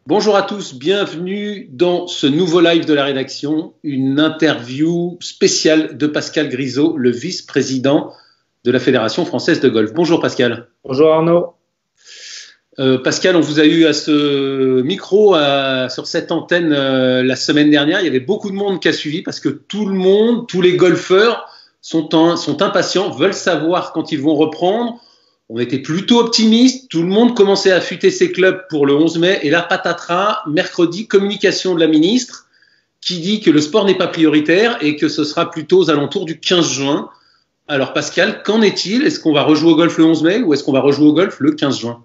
Bonjour à tous, bienvenue dans ce nouveau live de la rédaction, une interview spéciale de Pascal Grisot, le vice-président de la Fédération française de golf. Bonjour Pascal. Bonjour Arnaud. Pascal, on vous a eu à ce micro, sur cette antenne la semaine dernière. Il y avait beaucoup de monde qui a suivi parce que tout le monde, tous les golfeurs sont impatients, veulent savoir quand ils vont reprendre. On était plutôt optimistes, tout le monde commençait à affûter ses clubs pour le 11 mai et là, patatras, mercredi, communication de la ministre qui dit que le sport n'est pas prioritaire et que ce sera plutôt aux alentours du 15 juin. Alors Pascal, qu'en est-il? Est-ce qu'on va rejouer au golf le 11 mai ou est-ce qu'on va rejouer au golf le 15 juin?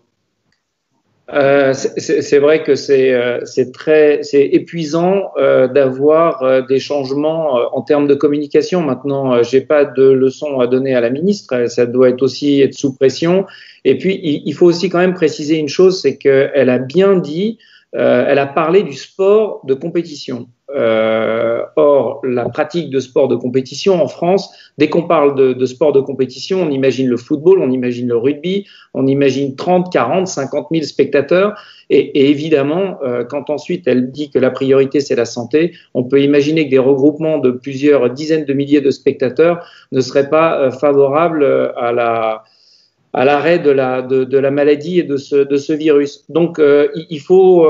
C'est vrai que c'est épuisant d'avoir des changements en termes de communication. Maintenant, j'ai pas de leçon à donner à la ministre. Ça doit aussi être sous pression. Et puis, il faut aussi quand même préciser une chose, c'est qu'elle a bien dit, elle a parlé du sport de compétition. Or, la pratique de sport de compétition en France, dès qu'on parle de sport de compétition, on imagine le football, on imagine le rugby, on imagine 30, 40, 50 000 spectateurs. Et évidemment, quand ensuite elle dit que la priorité c'est la santé, on peut imaginer que des regroupements de plusieurs dizaines de milliers de spectateurs ne seraient pas favorables à l'arrêt de la maladie et de ce virus. Donc, il faut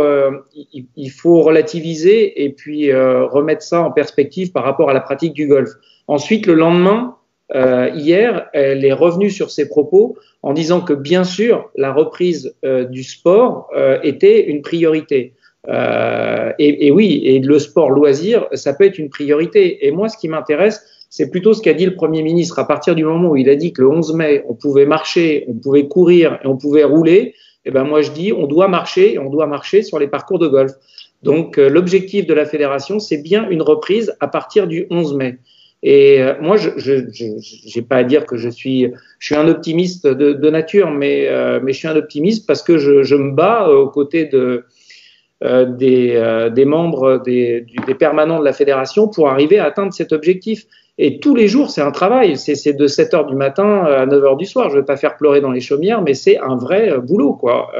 relativiser et puis remettre ça en perspective par rapport à la pratique du golf. Ensuite, le lendemain, hier, elle est revenue sur ses propos en disant que, bien sûr, la reprise du sport était une priorité. Et oui, et le sport loisir, ça peut être une priorité. Et moi, ce qui m'intéresse, c'est plutôt ce qu'a dit le Premier ministre. À partir du moment où il a dit que le 11 mai, on pouvait marcher, on pouvait courir et on pouvait rouler, eh ben moi je dis on doit marcher et on doit marcher sur les parcours de golf. Donc l'objectif de la fédération, c'est bien une reprise à partir du 11 mai. Et moi, je j'ai pas à dire que je suis un optimiste de nature, mais je suis un optimiste parce que je me bats aux côtés des membres des permanents de la fédération pour arriver à atteindre cet objectif. Et tous les jours, c'est un travail. C'est de 7 heures du matin à 9 heures du soir. Je ne vais pas faire pleurer dans les chaumières, mais c'est un vrai boulot, quoi.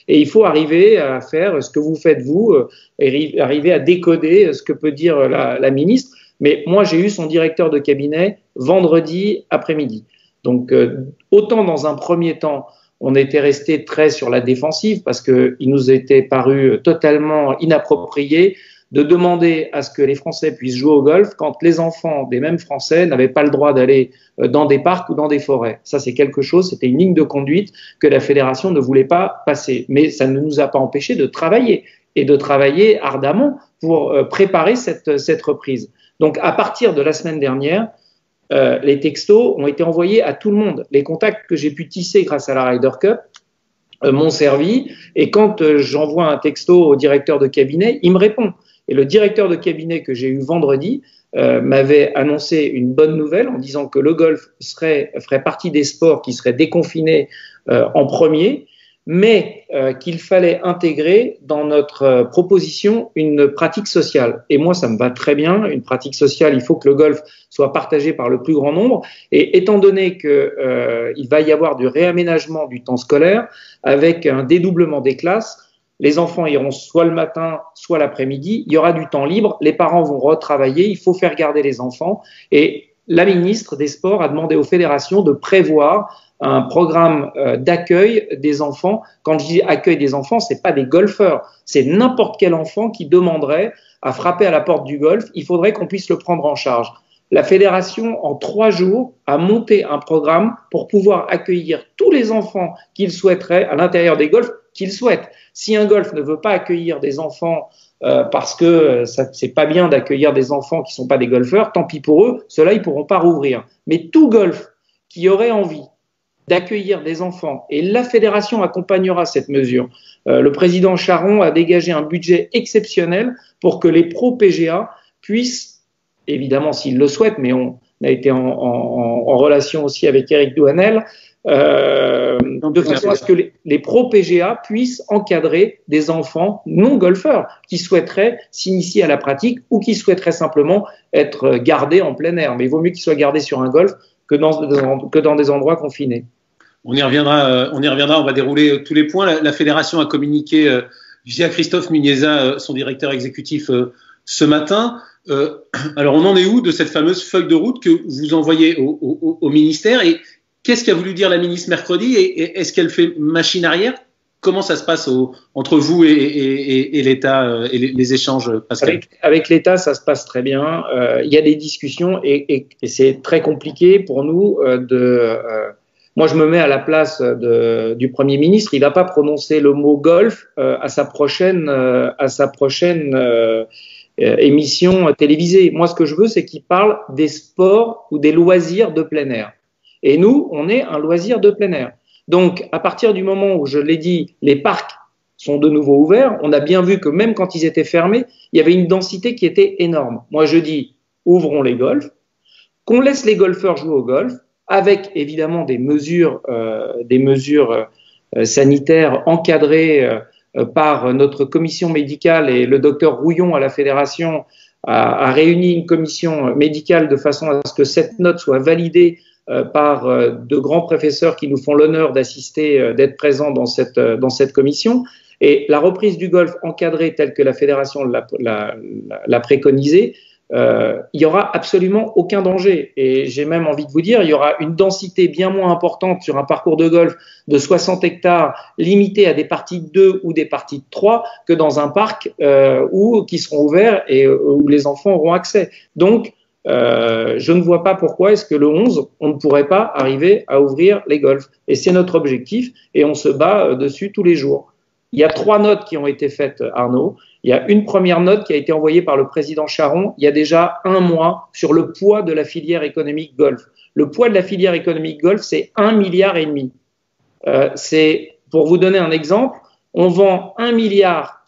Et il faut arriver à faire ce que vous faites, vous, arriver à décoder ce que peut dire la ministre. Mais moi, j'ai eu son directeur de cabinet vendredi après-midi. Donc, autant dans un premier temps, on était resté très sur la défensive parce qu'il nous était paru totalement inapproprié de demander à ce que les Français puissent jouer au golf quand les enfants des mêmes Français n'avaient pas le droit d'aller dans des parcs ou dans des forêts. Ça, c'est quelque chose, c'était une ligne de conduite que la fédération ne voulait pas passer. Mais ça ne nous a pas empêché de travailler et de travailler ardemment pour préparer cette reprise. Donc, à partir de la semaine dernière, les textos ont été envoyés à tout le monde. Les contacts que j'ai pu tisser grâce à la Ryder Cup m'ont servi. Et quand j'envoie un texto au directeur de cabinet, il me répond. Et le directeur de cabinet que j'ai eu vendredi m'avait annoncé une bonne nouvelle en disant que le golf ferait partie des sports qui seraient déconfinés en premier, mais qu'il fallait intégrer dans notre proposition une pratique sociale. Et moi, ça me va très bien. Une pratique sociale, il faut que le golf soit partagé par le plus grand nombre. Et étant donné qu'il va y avoir du réaménagement du temps scolaire avec un dédoublement des classes, les enfants iront soit le matin, soit l'après-midi. Il y aura du temps libre. Les parents vont retravailler. Il faut faire garder les enfants. Et la ministre des Sports a demandé aux fédérations de prévoir un programme d'accueil des enfants. Quand je dis accueil des enfants, c'est pas des golfeurs. C'est n'importe quel enfant qui demanderait à frapper à la porte du golf. Il faudrait qu'on puisse le prendre en charge. La fédération, en 3 jours, a monté un programme pour pouvoir accueillir tous les enfants qu'ils souhaiteraient à l'intérieur des golfs qu'ils souhaitent. Si un golf ne veut pas accueillir des enfants parce que c'est pas bien d'accueillir des enfants qui sont pas des golfeurs, tant pis pour eux, ceux-là ils pourront pas rouvrir. Mais tout golf qui aurait envie d'accueillir des enfants, et la fédération accompagnera cette mesure. Le président Charon a dégagé un budget exceptionnel pour que les pros PGA puissent, évidemment s'ils le souhaitent, mais on a été en relation aussi avec Eric Douanel, de façon à ce que les pros PGA puissent encadrer des enfants non golfeurs qui souhaiteraient s'initier à la pratique ou qui souhaiteraient simplement être gardés en plein air. Mais il vaut mieux qu'ils soient gardés sur un golf que dans des endroits confinés. On y reviendra, on va dérouler tous les points. La fédération a communiqué Je dis à Christophe Muniesa, son directeur exécutif, ce matin. Alors, on en est où de cette fameuse feuille de route que vous envoyez au ministère et qu'est-ce qu'a voulu dire la ministre mercredi et est-ce qu'elle fait machine arrière? Comment ça se passe entre vous et l'État et les échanges, Pascal? Avec l'État, ça se passe très bien. Il y a des discussions et c'est très compliqué pour nous moi, je me mets à la place du Premier ministre. Il ne va pas prononcer le mot golf à sa prochaine émission télévisée. Moi, ce que je veux, c'est qu'il parle des sports ou des loisirs de plein air. Et nous, on est un loisir de plein air. Donc, à partir du moment où, je l'ai dit, les parcs sont de nouveau ouverts, on a bien vu que même quand ils étaient fermés, il y avait une densité qui était énorme. Moi, je dis, ouvrons les golfs, qu'on laisse les golfeurs jouer au golf, avec évidemment des mesures sanitaires encadrées par notre commission médicale, et le docteur Rouillon à la Fédération a réuni une commission médicale de façon à ce que cette note soit validée par de grands professeurs qui nous font l'honneur d'assister, d'être présents dans cette commission. Et la reprise du golf encadrée telle que la Fédération l'a préconisée, il y aura absolument aucun danger. Et j'ai même envie de vous dire, il y aura une densité bien moins importante sur un parcours de golf de 60 hectares limité à des parties de 2 ou des parties de 3 que dans un parc qui seront ouverts et où les enfants auront accès. Donc, je ne vois pas pourquoi est-ce que le 11, on ne pourrait pas arriver à ouvrir les golfs. Et c'est notre objectif et on se bat dessus tous les jours. Il y a 3 notes qui ont été faites, Arnaud. Il y a une première note qui a été envoyée par le président Charon il y a déjà 1 mois sur le poids de la filière économique golf. Le poids de la filière économique golf, c'est 1,5 milliard. Pour vous donner un exemple, on vend 1,4 milliard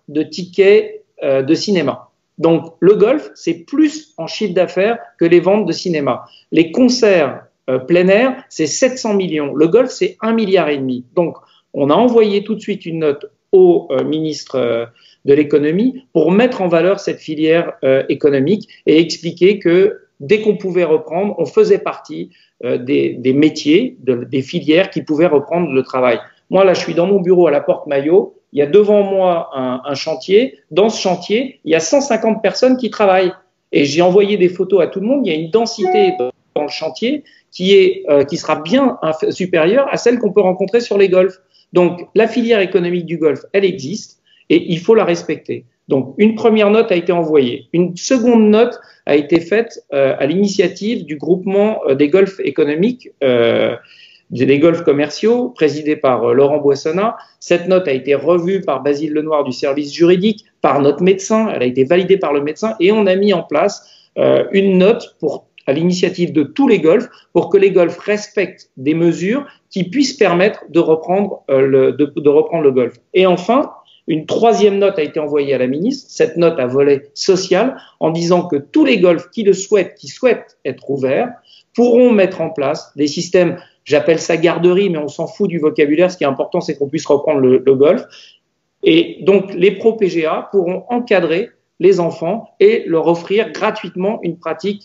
de tickets de cinéma. Donc, le golf, c'est plus en chiffre d'affaires que les ventes de cinéma. Les concerts plein air, c'est 700 millions. Le golf, c'est 1,5 milliard. Donc, on a envoyé tout de suite une note au ministre de l'économie pour mettre en valeur cette filière économique et expliquer que dès qu'on pouvait reprendre, on faisait partie des métiers, des filières qui pouvaient reprendre le travail. Moi, là, je suis dans mon bureau à la Porte Maillot. Il y a devant moi un chantier. Dans ce chantier, il y a 150 personnes qui travaillent. Et j'ai envoyé des photos à tout le monde. Il y a une densité dans le chantier qui sera bien supérieure à celle qu'on peut rencontrer sur les golfs. Donc, la filière économique du golf, elle existe et il faut la respecter. Donc, une première note a été envoyée. Une seconde note a été faite à l'initiative du groupement des golfs économiques, des golfs commerciaux, présidé par Laurent Boissonnat. Cette note a été revue par Basile Lenoir du service juridique, par notre médecin. Elle a été validée par le médecin et on a mis en place une note à l'initiative de tous les golfs pour que les golfs respectent des mesures qui puissent permettre de reprendre le golf. Et enfin, une troisième note a été envoyée à la ministre, cette note à volet social, en disant que tous les golfs qui souhaitent être ouverts, pourront mettre en place des systèmes, j'appelle ça garderie, mais on s'en fout du vocabulaire, ce qui est important, c'est qu'on puisse reprendre le golf. Et donc, les pro-PGA pourront encadrer les enfants et leur offrir gratuitement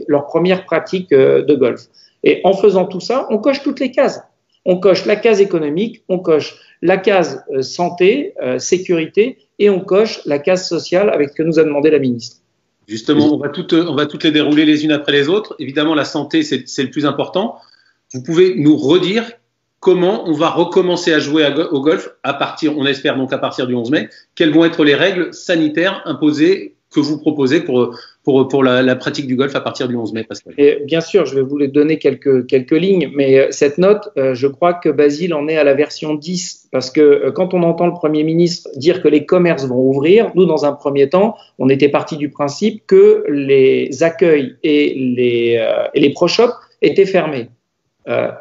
leur première pratique de golf. Et en faisant tout ça, on coche toutes les cases. On coche la case économique, on coche la case santé, sécurité, et on coche la case sociale avec ce que nous a demandé la ministre. Justement, on va toutes les dérouler les unes après les autres. Évidemment, la santé, c'est le plus important. Vous pouvez nous redire comment on va recommencer à jouer au golf à partir, on espère donc à partir du 11 mai. Quelles vont être les règles sanitaires imposées que vous proposez pour la pratique du golf à partir du 11 mai, Pascal? Et bien sûr, je vais vous donner quelques lignes, mais cette note, je crois que Basile en est à la version 10, parce que quand on entend le Premier ministre dire que les commerces vont ouvrir, nous, dans un premier temps, on était parti du principe que les accueils et les pro-shops étaient fermés.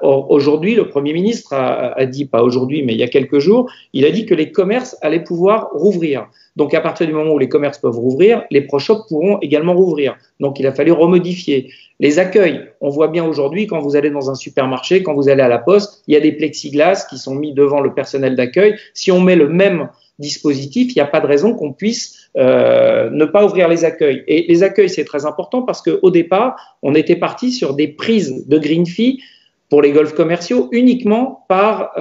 Aujourd'hui, le Premier ministre a dit, pas aujourd'hui, mais il y a quelques jours, il a dit que les commerces allaient pouvoir rouvrir. Donc, à partir du moment où les commerces peuvent rouvrir, les pro-shops pourront également rouvrir. Donc, il a fallu remodifier. Les accueils, on voit bien aujourd'hui, quand vous allez dans un supermarché, quand vous allez à la poste, il y a des plexiglas qui sont mis devant le personnel d'accueil. Si on met le même dispositif, il n'y a pas de raison qu'on puisse ne pas ouvrir les accueils. Et les accueils, c'est très important parce qu'au départ, on était parti sur des prises de green fee pour les golfs commerciaux uniquement par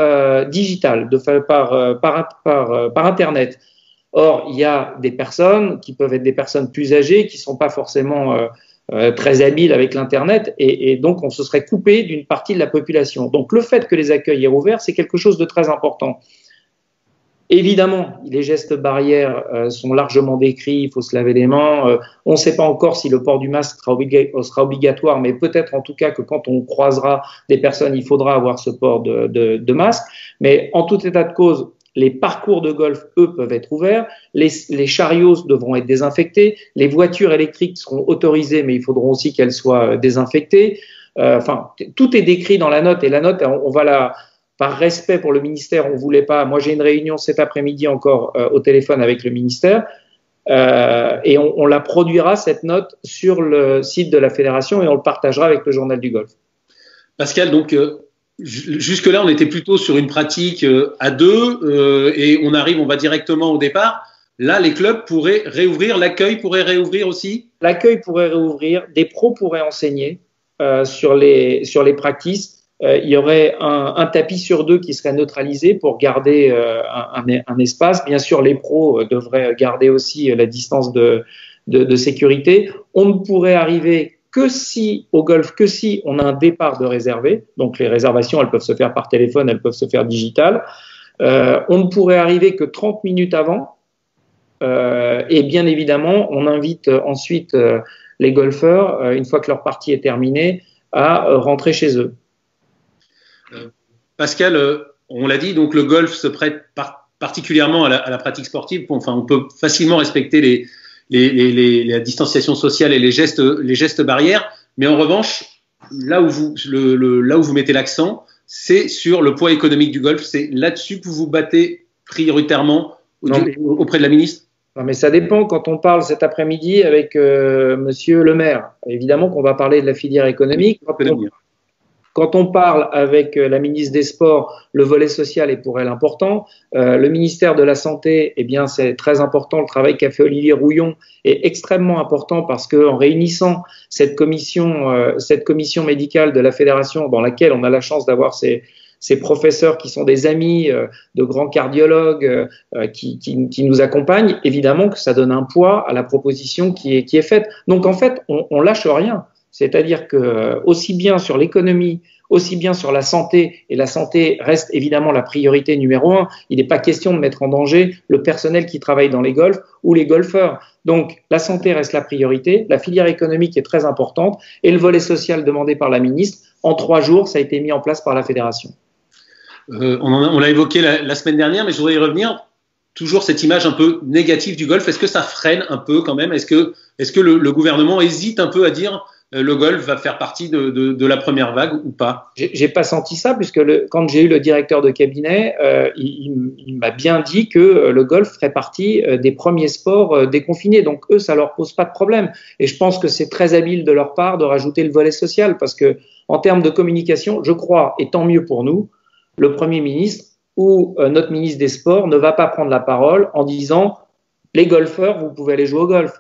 digital, par Internet. Or, il y a des personnes qui peuvent être des personnes plus âgées, qui ne sont pas forcément très habiles avec l'Internet, et donc on se serait coupé d'une partie de la population. Donc le fait que les accueils aient rouvert, c'est quelque chose de très important. Évidemment, les gestes barrières sont largement décrits, il faut se laver les mains. On ne sait pas encore si le port du masque sera obligatoire, mais peut-être en tout cas que quand on croisera des personnes, il faudra avoir ce port de masque. Mais en tout état de cause, les parcours de golf, eux, peuvent être ouverts. Les chariots devront être désinfectés. Les voitures électriques seront autorisées, mais il faudra aussi qu'elles soient désinfectées. Enfin, tout est décrit dans la note, et la note, on va la... Par respect pour le ministère, on ne voulait pas. Moi, j'ai une réunion cet après-midi encore au téléphone avec le ministère et on la produira, cette note, sur le site de la fédération, et on le partagera avec le journal du golf. Pascal, donc jusque-là, on était plutôt sur une pratique à deux et on arrive, on va directement au départ. Là, les clubs pourraient réouvrir, l'accueil pourrait réouvrir aussi? L'accueil pourrait réouvrir, des pros pourraient enseigner sur les practices. Il y aurait un tapis sur deux qui serait neutralisé pour garder un espace. Bien sûr, les pros devraient garder aussi la distance de sécurité. On ne pourrait arriver au golf que si on a un départ de réservé. Donc les réservations, elles peuvent se faire par téléphone, elles peuvent se faire digitales. On ne pourrait arriver que 30 minutes avant. Et bien évidemment, on invite ensuite les golfeurs, une fois que leur partie est terminée, à rentrer chez eux. Pascal, on l'a dit, donc le golf se prête particulièrement à la pratique sportive. Enfin, on peut facilement respecter la distanciation sociale et les gestes barrières. Mais en revanche, là où vous mettez l'accent, c'est sur le poids économique du golf. C'est là-dessus que vous vous battez prioritairement auprès de la ministre? Non, mais ça dépend. Quand on parle cet après-midi avec Monsieur le maire, évidemment qu'on va parler de la filière économique. Quand on parle avec la ministre des Sports, le volet social est pour elle important. Le ministère de la Santé, eh bien, c'est très important. Le travail qu'a fait Olivier Rouillon est extrêmement important parce qu'en réunissant cette commission médicale de la fédération, dans laquelle on a la chance d'avoir ces professeurs qui sont des amis de grands cardiologues qui nous accompagnent, évidemment que ça donne un poids à la proposition qui est faite. Donc en fait, on lâche rien. C'est-à-dire que aussi bien sur l'économie, aussi bien sur la santé, et la santé reste évidemment la priorité numéro un, il n'est pas question de mettre en danger le personnel qui travaille dans les golfs ou les golfeurs. Donc la santé reste la priorité, la filière économique est très importante, et le volet social demandé par la ministre, en 3 jours, ça a été mis en place par la fédération. On l'a évoqué la semaine dernière, mais je voudrais y revenir. Toujours cette image un peu négative du golf, est-ce que ça freine un peu quand même? Est-ce que le gouvernement hésite un peu à dire le golf va faire partie de la première vague ou pas? J'ai pas senti ça, puisque quand j'ai eu le directeur de cabinet, il m'a bien dit que le golf ferait partie des premiers sports déconfinés. Donc eux, ça leur pose pas de problème. Et je pense que c'est très habile de leur part de rajouter le volet social, parce que en termes de communication, je crois, et tant mieux pour nous, le Premier ministre ou notre ministre des Sports ne va pas prendre la parole en disant les golfeurs, vous pouvez aller jouer au golf.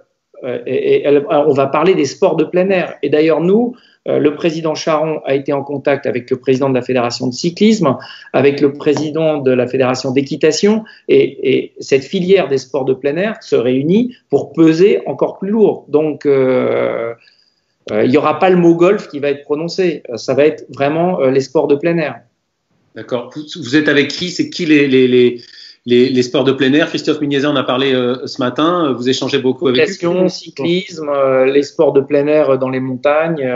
On va parler des sports de plein air. Et d'ailleurs, nous, le président Charon a été en contact avec le président de la fédération de cyclisme, avec le président de la fédération d'équitation, et cette filière des sports de plein air se réunit pour peser encore plus lourd. Donc, il n'y aura pas le mot golf qui va être prononcé. Ça va être vraiment les sports de plein air. D'accord. Vous êtes avec qui? C'est qui les sports de plein air? Christophe Muniesa en a parlé ce matin. Vous échangez beaucoup avec lui. Cyclisme, les sports de plein air dans les montagnes,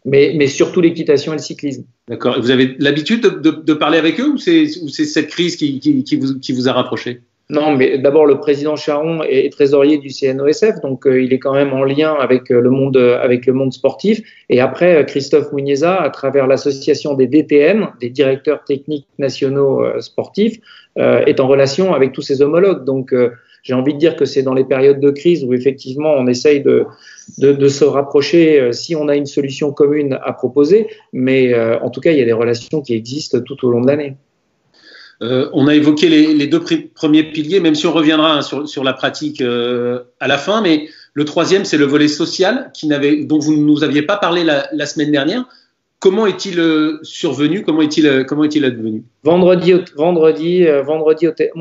mais surtout l'équitation et le cyclisme. D'accord. Et vous avez l'habitude de parler avec eux, ou c'est cette crise qui vous a rapproché? Non, mais d'abord, le président Charon est trésorier du CNOSF, donc il est quand même en lien avec le monde sportif. Et après, Christophe Muniesa, à travers l'association des DTN, des directeurs techniques nationaux sportifs, est en relation avec tous ses homologues. Donc, j'ai envie de dire que c'est dans les périodes de crise où effectivement on essaye de se rapprocher si on a une solution commune à proposer. Mais en tout cas, il y a des relations qui existent tout au long de l'année. On a évoqué les deux premiers piliers, même si on reviendra sur la pratique à la fin, mais le troisième, c'est le volet social dont vous ne nous aviez pas parlé la semaine dernière. comment est-il survenu? Comment est-il advenu? Moi,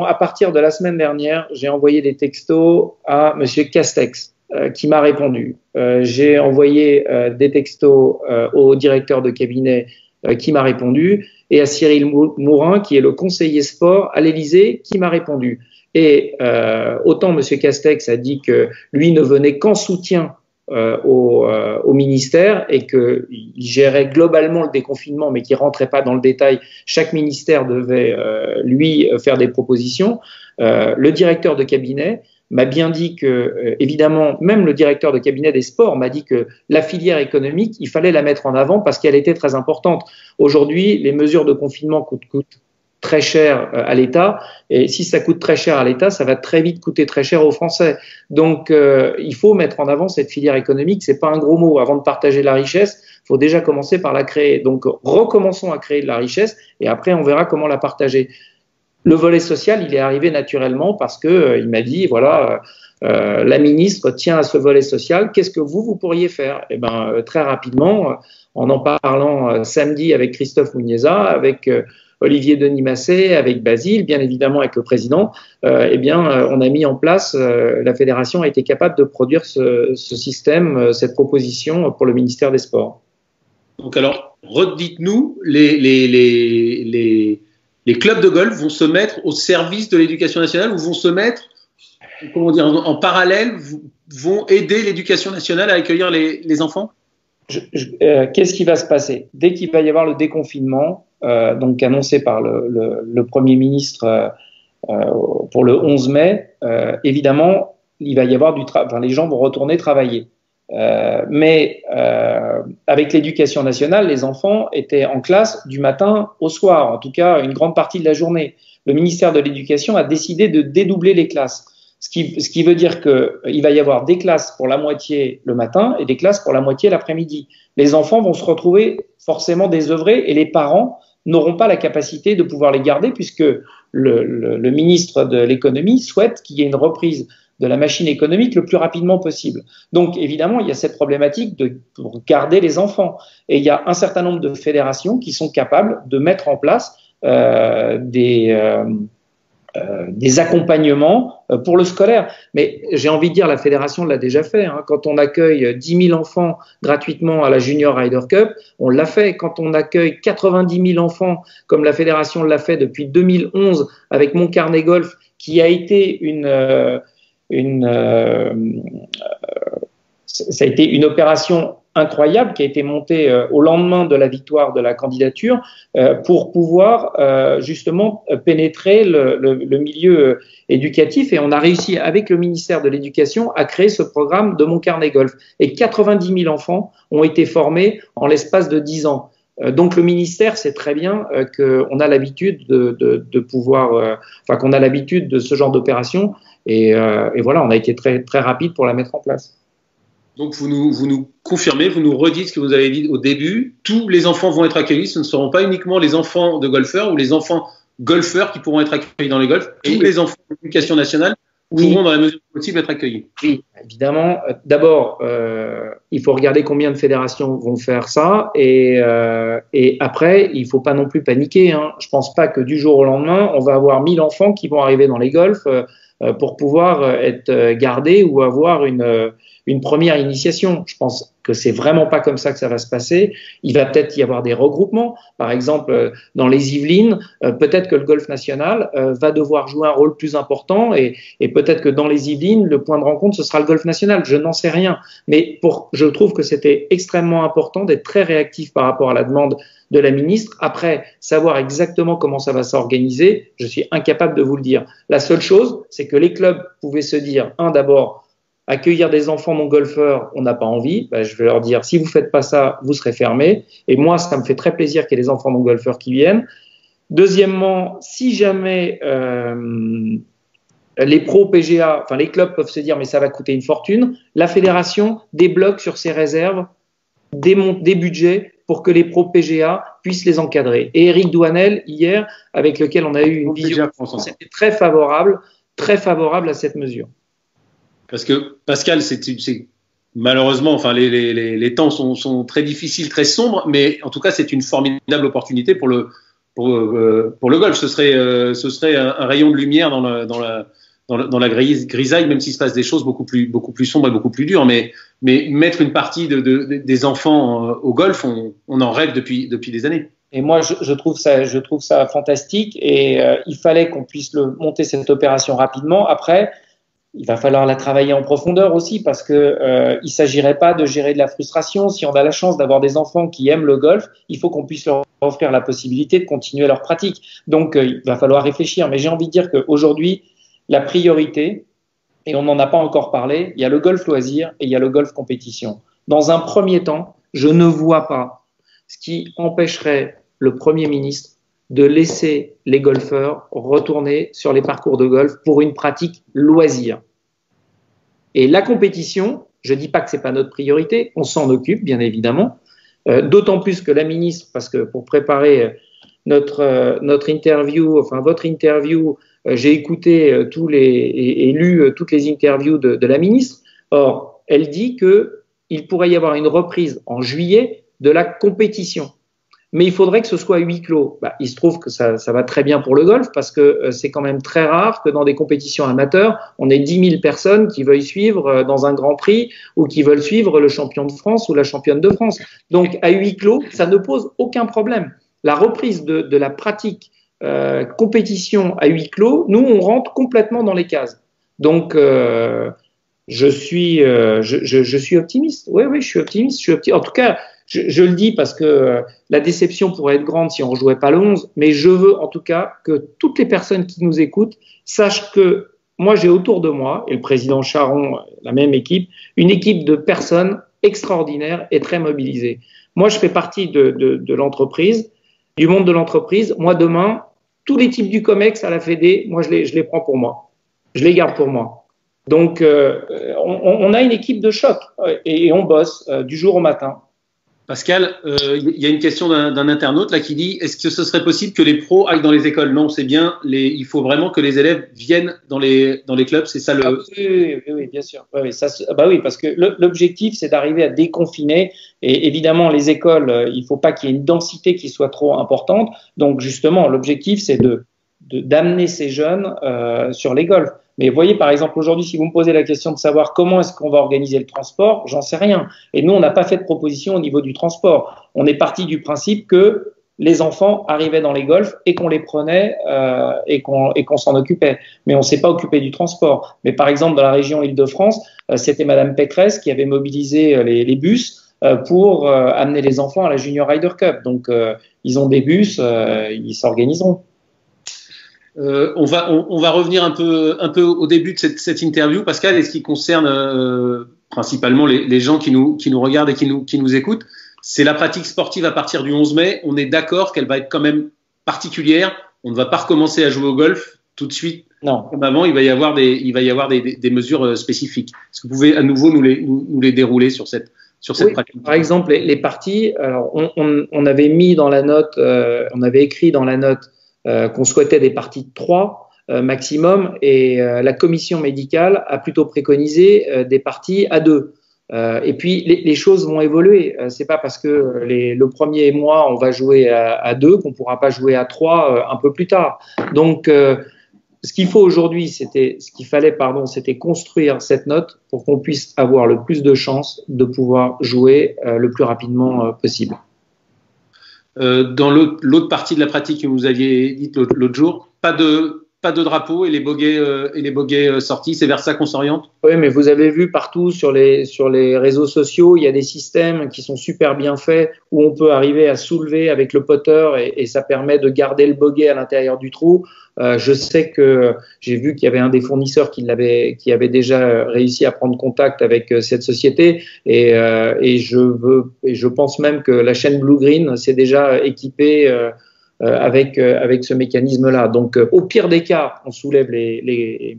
à partir de la semaine dernière, j'ai envoyé des textos à Monsieur Castex, qui m'a répondu. J'ai envoyé des textos au directeur de cabinet qui m'a répondu, et à Cyril Mourin, qui est le conseiller sport à l'Élysée, qui m'a répondu. Et autant M. Castex a dit que lui ne venait qu'en soutien au ministère et qu'il gérait globalement le déconfinement, mais qu'il ne rentrait pas dans le détail. Chaque ministère devait lui faire des propositions. Le directeur de cabinet m'a bien dit que, évidemment, même le directeur de cabinet des sports m'a dit que la filière économique, il fallait la mettre en avant parce qu'elle était très importante. Aujourd'hui, les mesures de confinement coûtent très cher à l'État, et si ça coûte très cher à l'État, ça va très vite coûter très cher aux Français. Donc, il faut mettre en avant cette filière économique. C'est pas un gros mot. Avant de partager la richesse, il faut déjà commencer par la créer. Donc, recommençons à créer de la richesse, et après, on verra comment la partager. Le volet social, il est arrivé naturellement parce que il m'a dit, voilà, la ministre tient à ce volet social. Qu'est-ce que vous pourriez faire? Eh ben, très rapidement, en parlant samedi avec Christophe Mounieza, avec Olivier Denis-Massé, avec Basile, bien évidemment avec le président, eh bien, on a mis en place, la fédération a été capable de produire ce système, cette proposition pour le ministère des Sports. Donc alors, redites-nous, les clubs de golf vont se mettre au service de l'éducation nationale ou vont se mettre, comment dire, en parallèle, vont aider l'éducation nationale à accueillir les enfants? Qu'est-ce qui va se passer? Dès qu'il va y avoir le déconfinement, donc annoncé par le Premier ministre pour le 11 mai, évidemment, il va y avoir les gens vont retourner travailler. Mais avec l'éducation nationale, les enfants étaient en classe du matin au soir, en tout cas une grande partie de la journée. Le ministère de l'Éducation a décidé de dédoubler les classes, ce qui veut dire qu'il va y avoir des classes pour la moitié le matin et des classes pour la moitié l'après-midi. Les enfants vont se retrouver forcément désœuvrés et les parents n'auront pas la capacité de pouvoir les garder puisque le ministre de l'Économie souhaite qu'il y ait une reprise de la machine économique le plus rapidement possible. Donc, évidemment, il y a cette problématique pour garder les enfants. Et il y a un certain nombre de fédérations qui sont capables de mettre en place des accompagnements pour le scolaire. Mais j'ai envie de dire, la fédération l'a déjà fait. Hein. Quand on accueille 10 000 enfants gratuitement à la Junior Ryder Cup, on l'a fait. Quand on accueille 90 000 enfants, comme la fédération l'a fait depuis 2011 avec Montcarnet Golf, qui a été ça a été une opération incroyable qui a été montée au lendemain de la victoire de la candidature pour pouvoir justement pénétrer le milieu éducatif, et on a réussi avec le ministère de l'Éducation à créer ce programme de Montcarnet Golf, et 90 000 enfants ont été formés en l'espace de 10 ans. Donc le ministère sait très bien qu'on a l'habitude de pouvoir, qu'on a l'habitude de ce genre d'opération, et voilà, on a été très très rapide pour la mettre en place. Donc vous nous confirmez, vous nous redites ce que vous avez dit au début, tous les enfants vont être accueillis, ce ne seront pas uniquement les enfants de golfeurs ou les enfants golfeurs qui pourront être accueillis dans les golfs, tous les enfants de l'éducation nationale pourront, dans la mesure possible, être accueillis. Oui, évidemment. D'abord, il faut regarder combien de fédérations vont faire ça, et après, il ne faut pas non plus paniquer. Hein. Je ne pense pas que du jour au lendemain, on va avoir 1000 enfants qui vont arriver dans les golfs pour pouvoir être gardés ou avoir une première initiation. Je pense que c'est vraiment pas comme ça que ça va se passer. Il va peut-être y avoir des regroupements. Par exemple, dans les Yvelines, peut-être que le golf national va devoir jouer un rôle plus important, et peut-être que dans les Yvelines, le point de rencontre, ce sera le golf national. Je n'en sais rien. Mais je trouve que c'était extrêmement important d'être très réactif par rapport à la demande de la ministre. Après, savoir exactement comment ça va s'organiser, je suis incapable de vous le dire. La seule chose, c'est que les clubs pouvaient se dire, d'abord, accueillir des enfants non-golfeurs, on n'a pas envie. Je vais leur dire, si vous ne faites pas ça, vous serez fermés. Et moi, ça me fait très plaisir qu'il y ait des enfants non-golfeurs qui viennent. Deuxièmement, si jamais les pros PGA, les clubs peuvent se dire, mais ça va coûter une fortune, la fédération débloque sur ses réserves des budgets pour que les pros PGA puissent les encadrer. Et Eric Douanel, hier, avec lequel on a eu une vision, c'était très favorable à cette mesure. Parce que, Pascal, c'est Malheureusement, enfin, les temps sont très difficiles, très sombres, mais en tout cas, c'est une formidable opportunité pour le golf. Ce serait un rayon de lumière dans la grisaille, même s'il se passe des choses beaucoup plus sombres et beaucoup plus dures. Mais mettre une partie des enfants au golf, on en rêve depuis des années. Et moi, je trouve ça fantastique, et il fallait qu'on puisse monter cette opération rapidement. Après, il va falloir la travailler en profondeur aussi, parce que il s'agirait pas de gérer de la frustration. Si on a la chance d'avoir des enfants qui aiment le golf, il faut qu'on puisse leur offrir la possibilité de continuer leur pratique. Donc, il va falloir réfléchir. Mais j'ai envie de dire qu'aujourd'hui, la priorité, et on n'en a pas encore parlé, il y a le golf loisir et il y a le golf compétition. Dans un premier temps, je ne vois pas ce qui empêcherait le Premier ministre de laisser les golfeurs retourner sur les parcours de golf pour une pratique loisir. Et la compétition, je ne dis pas que ce n'est pas notre priorité, on s'en occupe bien évidemment, d'autant plus que la ministre, parce que pour préparer notre interview, enfin votre interview, j'ai écouté et lu toutes les interviews de la ministre. Or, elle dit qu'il pourrait y avoir une reprise en juillet de la compétition. Mais il faudrait que ce soit à huis clos. Il se trouve que ça va très bien pour le golf, parce que c'est quand même très rare que dans des compétitions amateurs, on ait 10 000 personnes qui veuillent suivre dans un Grand Prix, ou qui veulent suivre le champion de France ou la championne de France. Donc, à huis clos, ça ne pose aucun problème. La reprise de la pratique compétition à huis clos, nous, on rentre complètement dans les cases. Donc, je suis optimiste. Oui, je suis optimiste. En tout cas, je le dis parce que la déception pourrait être grande si on ne rejouait pas le 11, mais je veux en tout cas que toutes les personnes qui nous écoutent sachent que moi, j'ai autour de moi, et le président Charon, la même équipe, une équipe de personnes extraordinaires et très mobilisées. Moi, je fais partie de l'entreprise, du monde de l'entreprise. Moi, demain, tous les types du COMEX à la Fédé, moi, je les prends pour moi. Je les garde pour moi. Donc, on a une équipe de choc et on bosse du jour au matin. Pascal, il y a une question d'un internaute là qui dit: est-ce que ce serait possible que les pros aillent dans les écoles? Non, c'est bien. Il faut vraiment que les élèves viennent dans les clubs. C'est ça le. Oui, bien sûr. Oui, parce que l'objectif, c'est d'arriver à déconfiner. Et évidemment, les écoles, il ne faut pas qu'il y ait une densité qui soit trop importante. Donc, justement, l'objectif, c'est d'amener ces jeunes sur les golfs. Mais vous voyez, par exemple, aujourd'hui, si vous me posez la question de savoir comment est-ce qu'on va organiser le transport, j'en sais rien. Et nous, on n'a pas fait de proposition au niveau du transport. On est parti du principe que les enfants arrivaient dans les golfs et qu'on les prenait et qu'on s'en occupait. Mais on ne s'est pas occupé du transport. Mais par exemple, dans la région Île-de-France, c'était Madame Pécresse qui avait mobilisé les bus pour amener les enfants à la Junior Ryder Cup. Donc, ils ont des bus, ils s'organiseront. On va revenir un peu au début de cette interview, Pascal, et ce qui concerne principalement les gens qui nous regardent et qui nous écoutent. C'est la pratique sportive à partir du 11 mai. On est d'accord qu'elle va être quand même particulière. On ne va pas recommencer à jouer au golf tout de suite. Non. Comme avant, il va y avoir des mesures spécifiques. Est-ce que vous pouvez à nouveau nous les dérouler sur cette pratique? Par exemple, les parties. Alors, on avait mis dans la note, on avait écrit dans la note qu'on souhaitait des parties de 3 maximum, et la commission médicale a plutôt préconisé des parties à 2. Et puis les choses vont évoluer. C'est pas parce que le premier mois on va jouer à 2 qu'on pourra pas jouer à 3 un peu plus tard. Donc ce qu'il faut aujourd'hui, c'était construire cette note pour qu'on puisse avoir le plus de chances de pouvoir jouer le plus rapidement possible. Dans l'autre partie de la pratique que vous aviez dite l'autre jour, pas de drapeau et les bogeys sortis, c'est vers ça qu'on s'oriente? Oui, mais vous avez vu partout sur les réseaux sociaux, il y a des systèmes qui sont super bien faits où on peut arriver à soulever avec le putter et ça permet de garder le bogey à l'intérieur du trou. Je sais que j'ai vu qu'il y avait un des fournisseurs qui avait déjà réussi à prendre contact avec cette société et je pense même que la chaîne Blue Green s'est déjà équipée avec ce mécanisme-là. Donc, au pire des cas, on soulève les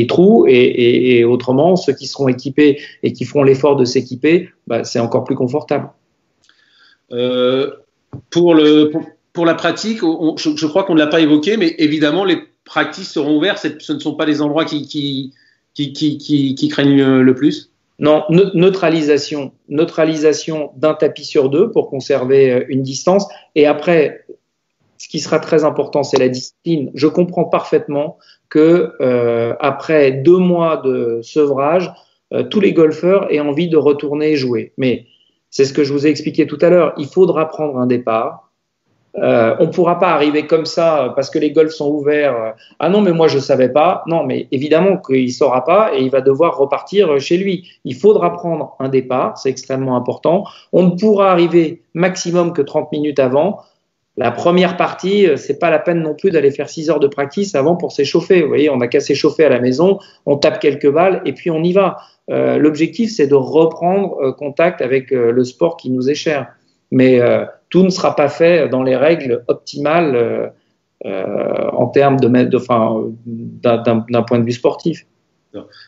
trous et autrement, ceux qui seront équipés et qui feront l'effort de s'équiper, c'est encore plus confortable. Pour la pratique, je crois qu'on ne l'a pas évoqué, mais évidemment, les practices seront ouverts. Ce ne sont pas les endroits qui craignent le plus. Non, neutralisation d'un tapis sur deux pour conserver une distance. Et après, ce qui sera très important, c'est la discipline. Je comprends parfaitement que après 2 mois de sevrage, tous les golfeurs aient envie de retourner jouer. Mais c'est ce que je vous ai expliqué tout à l'heure. Il faudra prendre un départ. On ne pourra pas arriver comme ça parce que les golfs sont ouverts. Ah non, mais moi je ne savais pas. Non, mais évidemment qu'il ne saura pas et il va devoir repartir chez lui. Il faudra prendre un départ, c'est extrêmement important. On ne pourra arriver maximum que 30 minutes avant. La première partie, c'est pas la peine non plus d'aller faire 6 heures de practice avant pour s'échauffer. Vous voyez, on n'a qu'à s'échauffer à la maison, on tape quelques balles et puis on y va. L'objectif, c'est de reprendre contact avec le sport qui nous est cher. Mais tout ne sera pas fait dans les règles optimales en termes d'un point de vue sportif.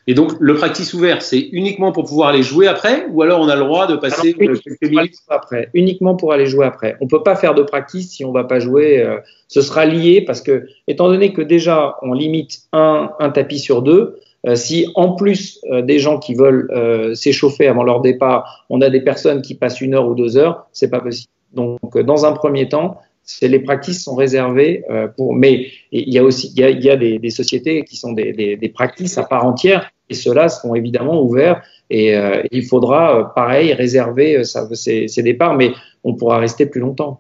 Et donc, le practice ouvert, c'est uniquement pour pouvoir aller jouer après, ou alors on a le droit de passer quelques minutes après, uniquement pour aller jouer après. On peut pas faire de practice si on va pas jouer. Ce sera lié parce que, étant donné que déjà on limite un tapis sur deux, si en plus des gens qui veulent s'échauffer avant leur départ, on a des personnes qui passent 1 heure ou 2 heures, c'est pas possible. Donc, dans un premier temps, les practices sont réservées mais il y a aussi il y a des sociétés qui sont des practices à part entière et ceux-là seront évidemment ouverts et il faudra pareil réserver ces départs, mais on pourra rester plus longtemps.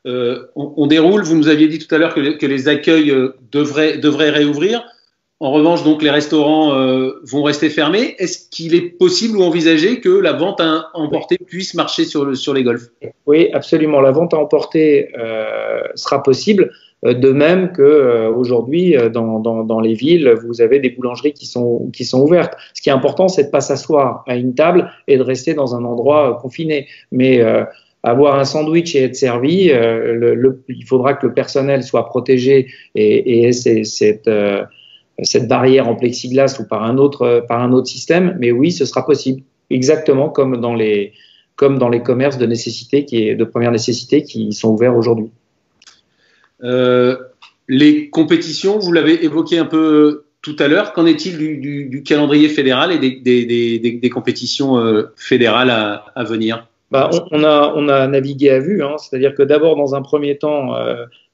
On déroule. Vous nous aviez dit tout à l'heure que les accueils devraient réouvrir. En revanche, donc, les restaurants vont rester fermés. Est-ce qu'il est possible ou envisagé que la vente à emporter puisse marcher sur les golfs? Oui, absolument. La vente à emporter sera possible. De même que aujourd'hui, dans les villes, vous avez des boulangeries qui sont ouvertes. Ce qui est important, c'est de pas s'asseour à une table et de rester dans un endroit confiné. Mais avoir un sandwich et être servi, il faudra que le personnel soit protégé et cette barrière en plexiglas ou par un autre système, mais oui, ce sera possible, exactement comme dans les commerces de première nécessité qui sont ouverts aujourd'hui. Les compétitions, vous l'avez évoqué un peu tout à l'heure, qu'en est-il du calendrier fédéral et des compétitions fédérales à venir? On a navigué à vue, c'est-à-dire que d'abord, dans un premier temps,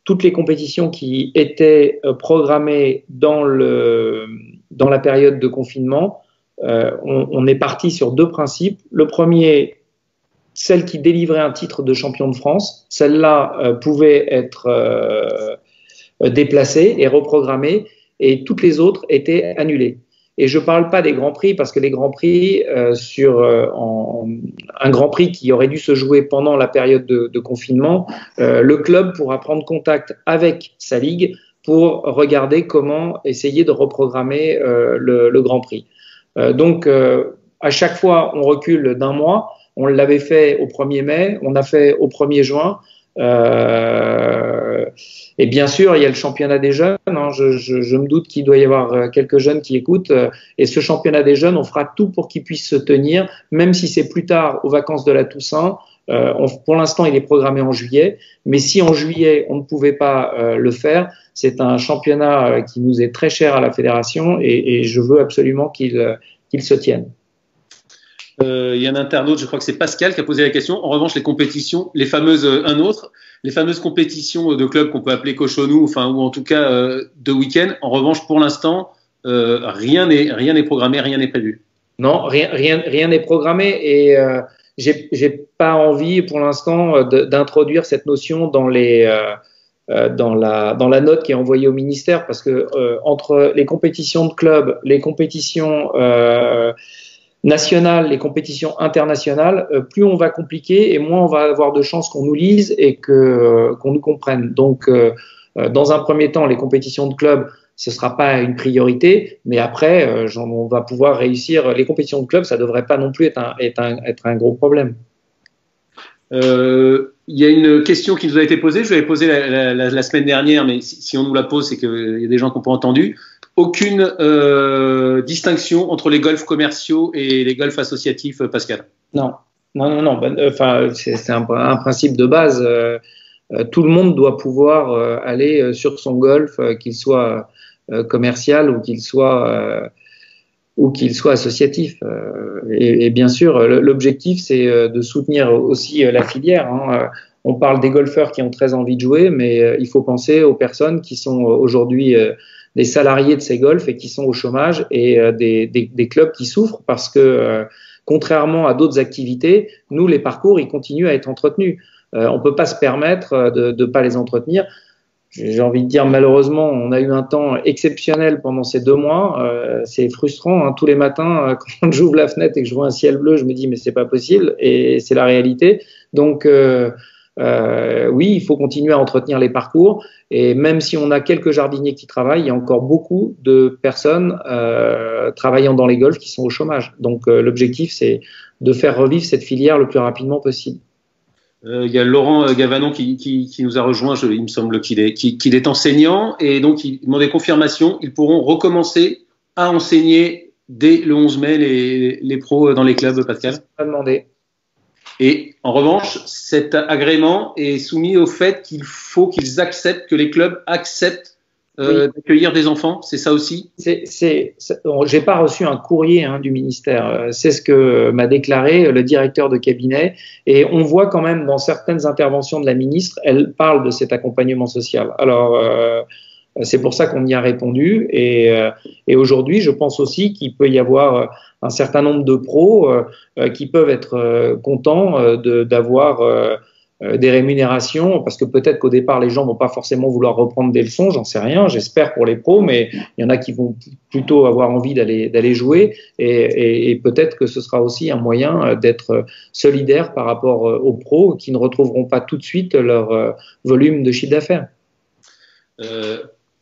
toutes les compétitions qui étaient programmées dans la période de confinement, on est parti sur 2 principes. Le premier, celle qui délivrait un titre de champion de France, celle-là pouvait être déplacée et reprogrammée, et toutes les autres étaient annulées. Et je ne parle pas des grands prix parce que les grands prix, un grand prix qui aurait dû se jouer pendant la période de confinement, le club pourra prendre contact avec sa ligue pour regarder comment essayer de reprogrammer le grand prix. Donc, à chaque fois, on recule d'1 mois. On l'avait fait au 1er mai, on a fait au 1er juin. Et bien sûr, il y a le championnat des jeunes. Je me doute qu'il doit y avoir quelques jeunes qui écoutent. Et ce championnat des jeunes, on fera tout pour qu'il puisse se tenir, même si c'est plus tard aux vacances de la Toussaint. Pour l'instant, il est programmé en juillet. Mais si en juillet, on ne pouvait pas le faire, c'est un championnat qui nous est très cher à la fédération et je veux absolument qu'il se tienne. Il y a un internaute, je crois que c'est Pascal, qui a posé la question. En revanche, les compétitions, les fameuses compétitions de clubs qu'on peut appeler cochonou, ou en tout cas de week-end. En revanche, pour l'instant, rien n'est programmé, rien n'est prévu. Non, rien n'est programmé et j'ai pas envie pour l'instant d'introduire cette notion dans la note qui est envoyée au ministère parce que entre les compétitions de clubs, les compétitions nationales, les compétitions internationales, plus on va compliquer et moins on va avoir de chances qu'on nous lise et qu'on nous comprenne. Donc, dans un premier temps, les compétitions de club, ce sera pas une priorité, mais après, on va pouvoir réussir. Les compétitions de club, ça devrait pas non plus être un gros problème. Il y a une question qui nous a été posée. Je l'avais posée la semaine dernière, mais si on nous la pose, c'est qu'il y a des gens qui n'ont pas entendu. Aucune distinction entre les golfs commerciaux et les golfs associatifs, Pascal? Non. C'est un principe de base. Tout le monde doit pouvoir aller sur son golf, qu'il soit commercial ou qu'il soit ou qu'il soit associatif. Et bien sûr, l'objectif, c'est de soutenir aussi la filière. Hein. On parle des golfeurs qui ont très envie de jouer, mais il faut penser aux personnes qui sont aujourd'hui des salariés de ces golfs et qui sont au chômage, et des clubs qui souffrent parce que, contrairement à d'autres activités, nous, les parcours, ils continuent à être entretenus. On peut pas se permettre de pas les entretenir. J'ai envie de dire, malheureusement, on a eu un temps exceptionnel pendant ces 2 mois. C'est frustrant, hein. Tous les matins, quand j'ouvre la fenêtre et que je vois un ciel bleu, je me dis mais c'est pas possible, et c'est la réalité. Donc oui, il faut continuer à entretenir les parcours, et même si on a quelques jardiniers qui travaillent, il y a encore beaucoup de personnes travaillant dans les golfs qui sont au chômage. Donc l'objectif, c'est de faire revivre cette filière le plus rapidement possible. Il y a Laurent Gavanon qui nous a rejoint, il me semble qu'il est enseignant, et donc il demandait confirmation. Ils pourront recommencer à enseigner dès le 11 mai les pros dans les clubs, Pascal? Pas demandé. Et en revanche, cet agrément est soumis au fait qu'il faut qu'ils acceptent, que les clubs acceptent d'accueillir des enfants, c'est ça aussi? J'ai pas reçu un courrier du ministère. C'est ce que m'a déclaré le directeur de cabinet. Et on voit quand même dans certaines interventions de la ministre, elle parle de cet accompagnement social. Alors, c'est pour ça qu'on y a répondu. Et aujourd'hui, je pense aussi qu'il peut y avoir un certain nombre de pros qui peuvent être contents d'avoir des rémunérations, parce que peut-être qu'au départ les gens vont pas forcément vouloir reprendre des leçons, j'en sais rien, j'espère pour les pros, mais il y en a qui vont plutôt avoir envie d'aller jouer, et peut-être que ce sera aussi un moyen d'être solidaire par rapport aux pros qui ne retrouveront pas tout de suite leur volume de chiffre d'affaires.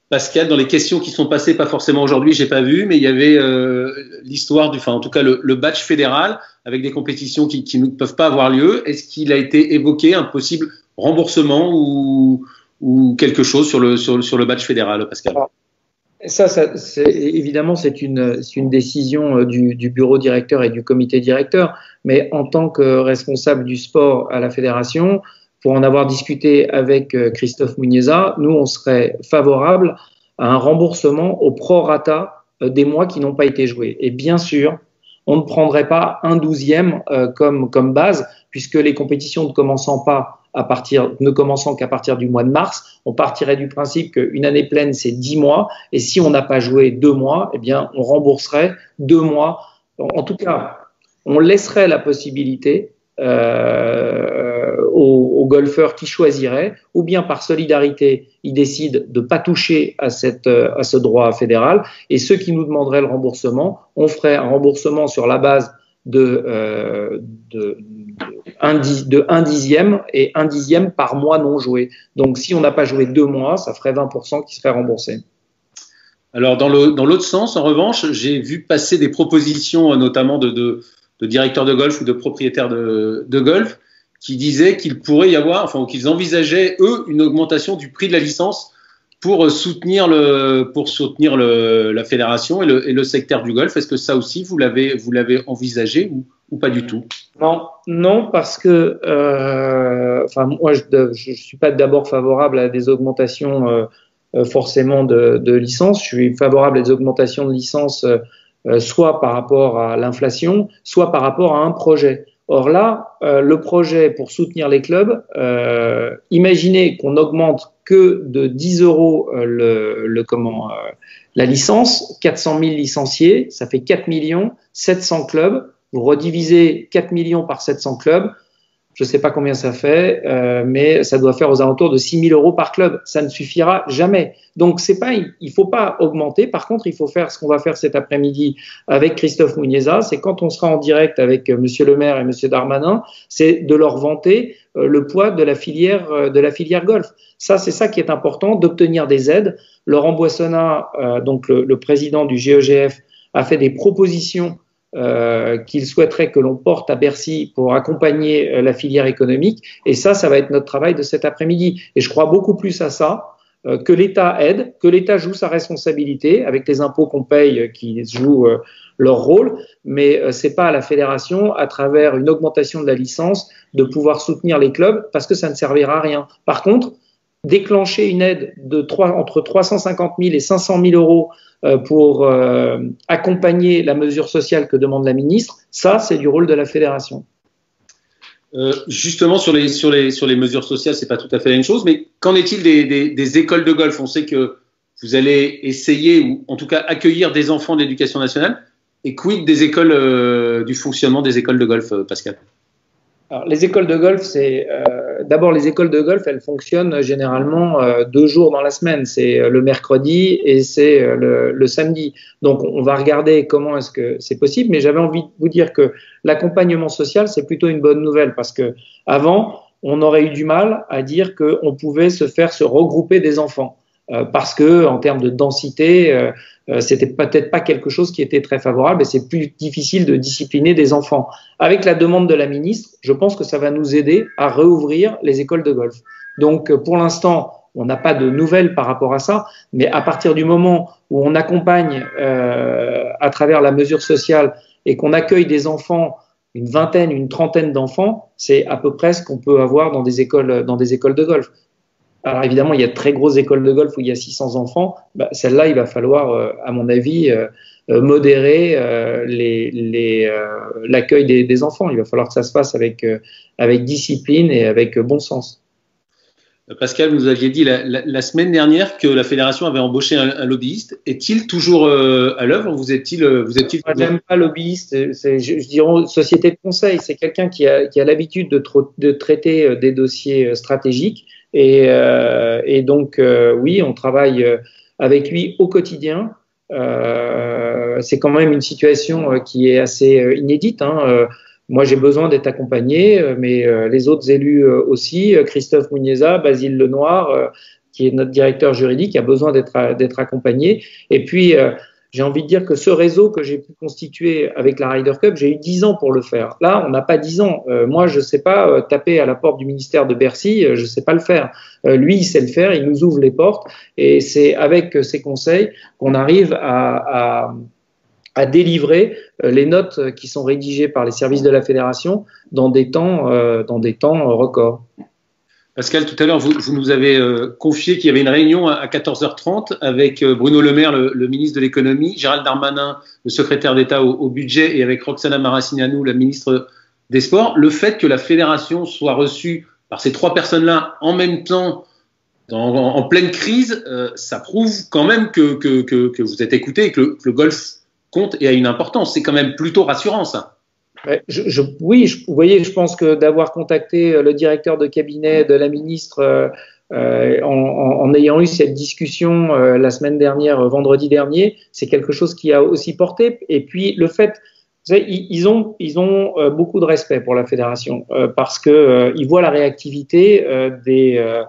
Pascal, dans les questions qui sont passées, pas forcément aujourd'hui, j'ai pas vu, mais il y avait l'histoire en tout cas le badge fédéral avec des compétitions qui ne peuvent pas avoir lieu. Est-ce qu'il a été évoqué un possible remboursement ou quelque chose sur le badge fédéral, Pascal? Évidemment, c'est une décision du bureau directeur et du comité directeur, mais en tant que responsable du sport à la fédération, pour en avoir discuté avec Christophe Muniesa, nous, on serait favorable à un remboursement au prorata des mois qui n'ont pas été joués. Et bien sûr, on ne prendrait pas un 12e comme base, puisque les compétitions ne commençant qu'à partir du mois de mars, on partirait du principe qu'une année pleine, c'est 10 mois, et si on n'a pas joué 2 mois, eh bien, on rembourserait 2 mois. En tout cas, on laisserait la possibilité aux golfeurs qui choisiraient, ou bien par solidarité, ils décident de ne pas toucher à ce droit fédéral, et ceux qui nous demanderaient le remboursement, on ferait un remboursement sur la base de 1/10, et 1/10 par mois non joué. Donc si on n'a pas joué 2 mois, ça ferait 20% qui serait remboursé. Alors dans l'autre sens, en revanche, j'ai vu passer des propositions, notamment de directeurs de golf ou de propriétaires de golf, qui disaient qu'il pourrait y avoir, ou qu'ils envisageaient, eux, une augmentation du prix de la licence pour soutenir la fédération et le secteur du golf. Est-ce que ça aussi, vous l'avez envisagé ou pas du tout? Non, parce que moi, je suis pas d'abord favorable à des augmentations forcément de licences. Je suis favorable à des augmentations de licences soit par rapport à l'inflation, soit par rapport à un projet. Or là, le projet pour soutenir les clubs, imaginez qu'on augmente que de 10 € la licence, 400 000 licenciés, ça fait 4 millions, 700 clubs. Vous redivisez 4 millions par 700 clubs, je ne sais pas combien ça fait, mais ça doit faire aux alentours de 6 000 € par club. Ça ne suffira jamais. Donc, il faut pas augmenter. Par contre, il faut faire ce qu'on va faire cet après-midi avec Christophe Muniesa. C'est quand on sera en direct avec Monsieur le maire et Monsieur Darmanin, c'est de leur vanter le poids de la filière golf. Ça, c'est ça qui est important, d'obtenir des aides. Laurent Boissonnat, donc le président du GEGF, a fait des propositions qu'il souhaiterait que l'on porte à Bercy pour accompagner la filière économique, et ça va être notre travail de cet après-midi. Et je crois beaucoup plus à ça, que l'État aide, que l'État joue sa responsabilité avec les impôts qu'on paye qui jouent leur rôle, mais c'est pas à la fédération, à travers une augmentation de la licence, de pouvoir soutenir les clubs, parce que ça ne servira à rien. Par contre, déclencher une aide entre 350 000 et 500 000 euros pour accompagner la mesure sociale que demande la ministre, ça, c'est du rôle de la fédération. Justement, sur les mesures sociales, c'est pas tout à fait la même chose, mais qu'en est-il des écoles de golf? On sait que vous allez essayer, ou en tout cas accueillir des enfants de l'éducation nationale. Et quid des écoles, du fonctionnement des écoles de golf, Pascal? Alors, les écoles de golf, d'abord les écoles de golf, elles fonctionnent généralement 2 jours dans la semaine. C'est le mercredi et c'est le samedi. Donc on va regarder comment est-ce que c'est possible. Mais j'avais envie de vous dire que l'accompagnement social, c'est plutôt une bonne nouvelle parce que avant, on aurait eu du mal à dire qu'on pouvait se regrouper des enfants. Parce que en termes de densité, c'était peut-être pas quelque chose qui était très favorable et c'est plus difficile de discipliner des enfants. Avec la demande de la ministre, je pense que ça va nous aider à réouvrir les écoles de golf. Donc pour l'instant, on n'a pas de nouvelles par rapport à ça, mais à partir du moment où on accompagne à travers la mesure sociale et qu'on accueille des enfants, une vingtaine, une trentaine d'enfants, c'est à peu près ce qu'on peut avoir dans des écoles de golf. Alors évidemment, il y a de très grosses écoles de golf où il y a 600 enfants. Celle-là, il va falloir, à mon avis, modérer l'accueil des enfants. Il va falloir que ça se fasse avec discipline et avec bon sens. Pascal, vous nous aviez dit la semaine dernière que la fédération avait embauché un lobbyiste. Est-il toujours à l'œuvre? Vous êtes-il Moi, j'aime pas lobbyiste. Je dirais société de conseil. C'est quelqu'un qui a l'habitude de traiter des dossiers stratégiques. Et donc, oui, on travaille avec lui au quotidien. C'est quand même une situation qui est assez inédite. Moi, j'ai besoin d'être accompagné, mais les autres élus aussi. Christophe Muniesa, Basile Lenoir, qui est notre directeur juridique, a besoin d'être accompagné. Et puis, j'ai envie de dire que ce réseau que j'ai pu constituer avec la Ryder Cup, j'ai eu 10 ans pour le faire. Là, on n'a pas 10 ans. Moi, je ne sais pas taper à la porte du ministère de Bercy, je ne sais pas le faire. Lui, il sait le faire, il nous ouvre les portes et c'est avec ses conseils qu'on arrive à délivrer les notes qui sont rédigées par les services de la fédération dans des temps records. Pascal, tout à l'heure, vous nous avez confié qu'il y avait une réunion à 14h30 avec Bruno Le Maire, le ministre de l'économie, Gérald Darmanin, le secrétaire d'État au budget, et avec Roxana Maracineanu, la ministre des Sports. Le fait que la fédération soit reçue par ces 3 personnes-là en même temps, en pleine crise, ça prouve quand même que vous êtes écoutés et que le golf compte et a une importance. C'est quand même plutôt rassurant, ça. Oui, vous voyez, je pense que d'avoir contacté le directeur de cabinet de la ministre en ayant eu cette discussion la semaine dernière, vendredi dernier, c'est quelque chose qui a aussi porté. Et puis le fait, vous savez, ils ont beaucoup de respect pour la fédération parce que ils voient la réactivité de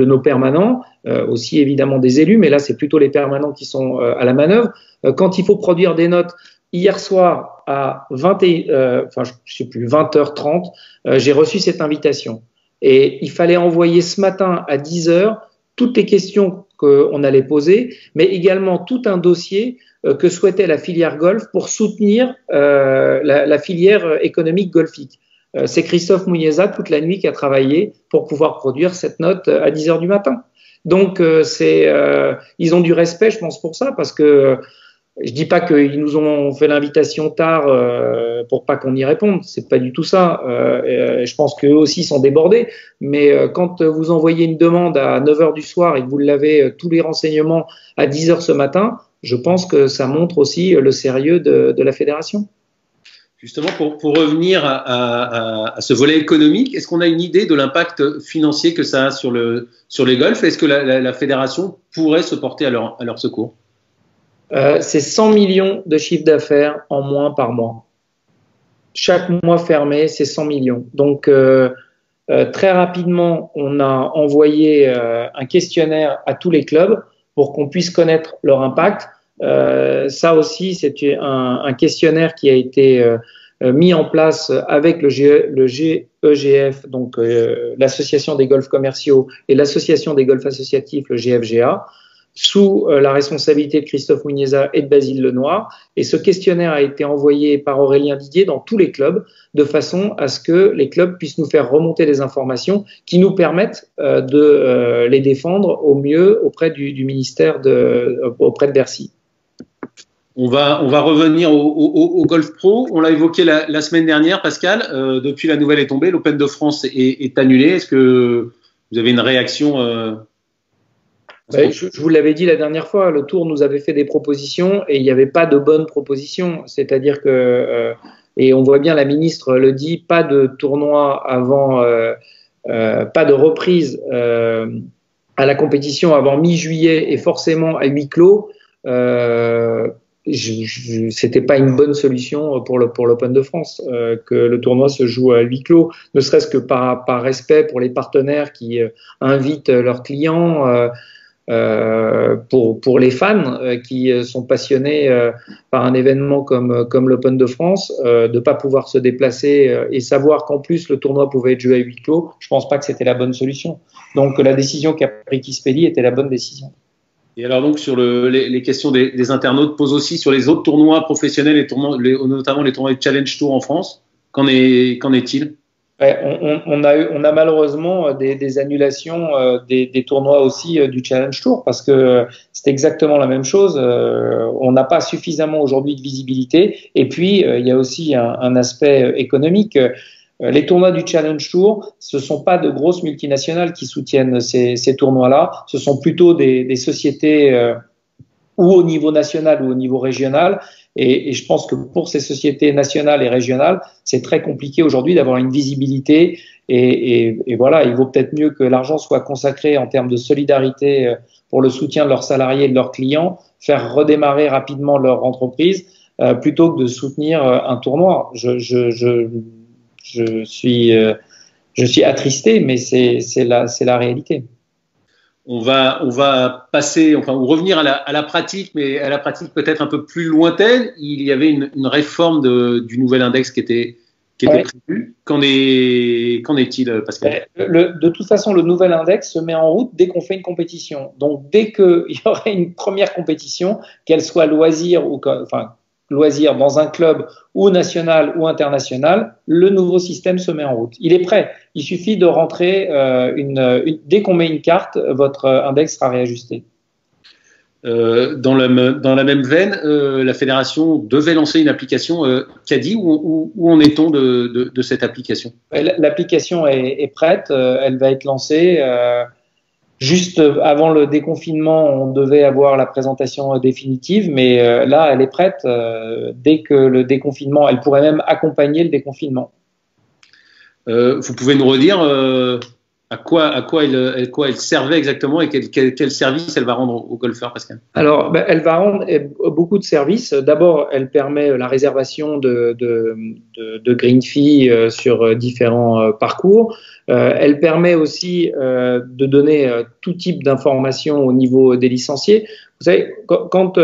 nos permanents, aussi évidemment des élus, mais là c'est plutôt les permanents qui sont à la manœuvre. Quand il faut produire des notes. Hier soir à 20h30, j'ai reçu cette invitation et il fallait envoyer ce matin à 10h toutes les questions qu'on allait poser, mais également tout un dossier que souhaitait la filière golf pour soutenir la filière économique golfique. C'est Christophe Muniesa toute la nuit qui a travaillé pour pouvoir produire cette note à 10h du matin. Donc ils ont du respect, je pense, pour ça, parce que je dis pas qu'ils nous ont fait l'invitation tard pour pas qu'on y réponde, c'est pas du tout ça. Je pense qu'eux aussi sont débordés, mais quand vous envoyez une demande à 9h du soir et que vous l'avez tous les renseignements à 10h ce matin, je pense que ça montre aussi le sérieux de la fédération. Justement, pour revenir à ce volet économique, est-ce qu'on a une idée de l'impact financier que ça a sur les golfs? Est-ce que la fédération pourrait se porter à leur secours? C'est 100 millions de chiffre d'affaires en moins par mois. Chaque mois fermé, c'est 100 millions. Donc, très rapidement, on a envoyé un questionnaire à tous les clubs pour qu'on puisse connaître leur impact. Ça aussi, c'est un questionnaire qui a été mis en place avec le GEGF, donc l'association des golfs commerciaux, et l'association des golfs associatifs, le GFGA. sous la responsabilité de Christophe Muniesa et de Basile Lenoir. Et ce questionnaire a été envoyé par Aurélien Didier dans tous les clubs, de façon à ce que les clubs puissent nous faire remonter des informations qui nous permettent de les défendre au mieux auprès du ministère, auprès de Bercy. On va revenir au Golf Pro. On l'a évoqué la semaine dernière, Pascal. Depuis, la nouvelle est tombée. L'Open de France est annulé. Est-ce que vous avez une réaction je vous l'avais dit la dernière fois, le Tour nous avait fait des propositions et il n'y avait pas de bonnes propositions. C'est-à-dire que, et on voit bien la ministre le dit, pas de tournoi avant, pas de reprise à la compétition avant mi-juillet et forcément à huis clos. C'était pas une bonne solution pour l'Open de France que le tournoi se joue à huis clos, ne serait-ce que par respect pour les partenaires qui invitent leurs clients. Pour les fans qui sont passionnés par un événement comme l'Open de France, de pas pouvoir se déplacer et savoir qu'en plus le tournoi pouvait être joué à huis clos, je pense pas que c'était la bonne solution. Donc la décision qu'a pris Kispeli était la bonne décision. Et alors donc sur les questions des internautes posent aussi sur les autres tournois professionnels, notamment les tournois de Challenge Tour en France. Qu'en est-il ? On a malheureusement des annulations des tournois aussi du Challenge Tour parce que c'est exactement la même chose. On n'a pas suffisamment aujourd'hui de visibilité. Et puis, il y a aussi un aspect économique. Les tournois du Challenge Tour, ce sont pas de grosses multinationales qui soutiennent ces tournois-là. Ce sont plutôt des sociétés ou au niveau national ou au niveau régional. Et je pense que pour ces sociétés nationales et régionales, c'est très compliqué aujourd'hui d'avoir une visibilité. Et voilà, il vaut peut-être mieux que l'argent soit consacré en termes de solidarité pour le soutien de leurs salariés et de leurs clients, faire redémarrer rapidement leur entreprise, plutôt que de soutenir un tournoi. Je suis attristé, mais c'est la réalité. On va passer, enfin, ou revenir à la pratique, mais à la pratique peut-être un peu plus lointaine. Il y avait une réforme du nouvel index qui était prévue. Qu'en est-il, Pascal ? De toute façon, le nouvel index se met en route dès qu'on fait une compétition. Donc, dès qu'il y aurait une première compétition, qu'elle soit loisir dans un club ou national ou international, le nouveau système se met en route. Il est prêt. Il suffit de rentrer dès qu'on met une carte, votre index sera réajusté. Dans la même veine, la fédération devait lancer une application Caddy. Où en est-on de cette application ? L'application est prête. Elle va être lancée. Juste avant le déconfinement, on devait avoir la présentation définitive, mais là, elle est prête. Dès que le déconfinement, elle pourrait même accompagner le déconfinement. Vous pouvez nous redire à quoi elle servait exactement et quel service elle va rendre aux golfeurs, Pascal ? Alors, elle va rendre beaucoup de services. D'abord, elle permet la réservation de green fee sur différents parcours. Elle permet aussi de donner tout type d'informations au niveau des licenciés. Vous savez, quand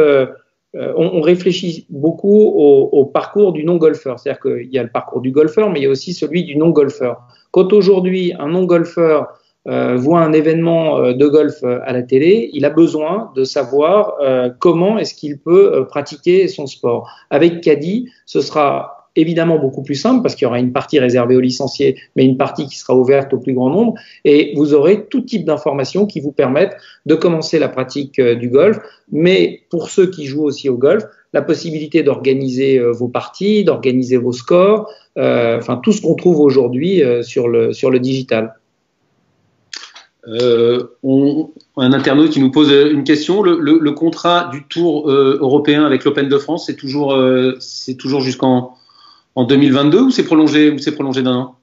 on réfléchit beaucoup au parcours du non-golfeur, c'est-à-dire qu'il y a le parcours du golfeur, mais il y a aussi celui du non-golfeur. Quand aujourd'hui un non-golfeur voit un événement de golf à la télé, il a besoin de savoir comment est-ce qu'il peut pratiquer son sport. Avec Caddy, ce sera évidemment beaucoup plus simple parce qu'il y aura une partie réservée aux licenciés, mais une partie qui sera ouverte au plus grand nombre et vous aurez tout type d'informations qui vous permettent de commencer la pratique du golf, mais pour ceux qui jouent aussi au golf, la possibilité d'organiser vos parties, d'organiser vos scores, enfin tout ce qu'on trouve aujourd'hui sur le digital. Un internaute qui nous pose une question. Le contrat du Tour européen avec l'Open de France, c'est toujours jusqu'en 2022 ou c'est prolongé d'un an ?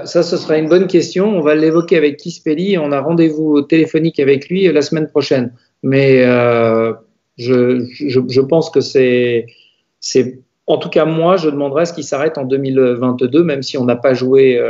Ça, ce sera une bonne question. On va l'évoquer avec Kispeli. On a rendez-vous téléphonique avec lui la semaine prochaine. Mais je pense que c'est en tout cas moi, je demanderais à ce qu'il s'arrête en 2022, même si on n'a pas joué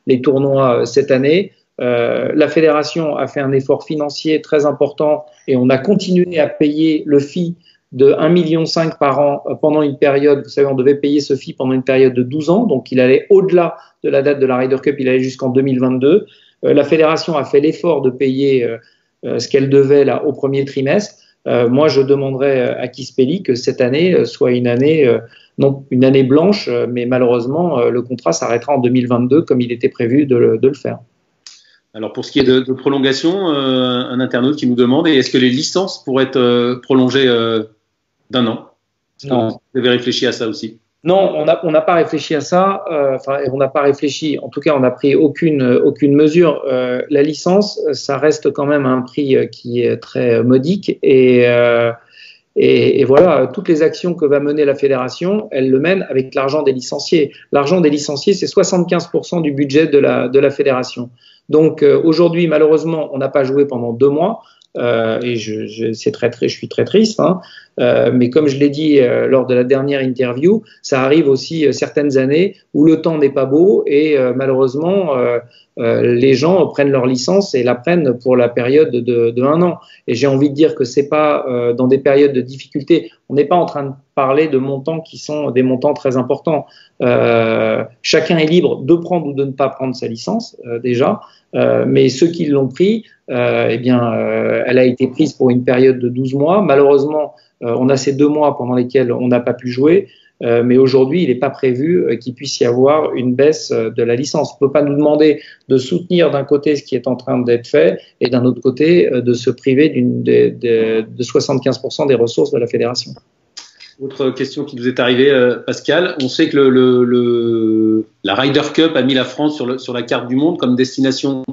les tournois cette année. La fédération a fait un effort financier très important et on a continué à payer le fee de 1,5 million par an pendant une période. Vous savez, on devait payer ce fee pendant une période de 12 ans, donc il allait au-delà de la date de la Ryder Cup, il allait jusqu'en 2022. La fédération a fait l'effort de payer ce qu'elle devait là au premier trimestre, moi je demanderais à Kispeli que cette année soit une année non une année blanche, mais malheureusement le contrat s'arrêtera en 2022 comme il était prévu de le faire. Alors pour ce qui est de prolongation, un internaute qui nous demande est-ce que les licences pourraient être prolongées d'1 an? Est-ce que vous avez réfléchi à ça aussi? Non, on n'a pas réfléchi à ça. On n'a pas réfléchi. En tout cas, on n'a pris aucune mesure. La licence, ça reste quand même un prix qui est très modique. Et voilà, toutes les actions que va mener la fédération, elle le mène avec l'argent des licenciés. L'argent des licenciés, c'est 75% du budget de la fédération. Donc aujourd'hui, malheureusement, on n'a pas joué pendant 2 mois. Et je suis très triste, hein. Mais comme je l'ai dit lors de la dernière interview, ça arrive aussi certaines années où le temps n'est pas beau et malheureusement les gens prennent leur licence et la prennent pour la période de 1 an. Et j'ai envie de dire que c'est pas dans des périodes de difficulté. On n'est pas en train de parler de montants qui sont des montants très importants. Chacun est libre de prendre ou de ne pas prendre sa licence déjà, mais ceux qui l'ont pris, elle a été prise pour une période de 12 mois. Malheureusement, on a ces 2 mois pendant lesquels on n'a pas pu jouer, mais aujourd'hui, il n'est pas prévu qu'il puisse y avoir une baisse de la licence. On ne peut pas nous demander de soutenir d'un côté ce qui est en train d'être fait et d'un autre côté de se priver de 75% des ressources de la fédération. Autre question qui nous est arrivée, Pascal. On sait que la Ryder Cup a mis la France sur la carte du monde comme destination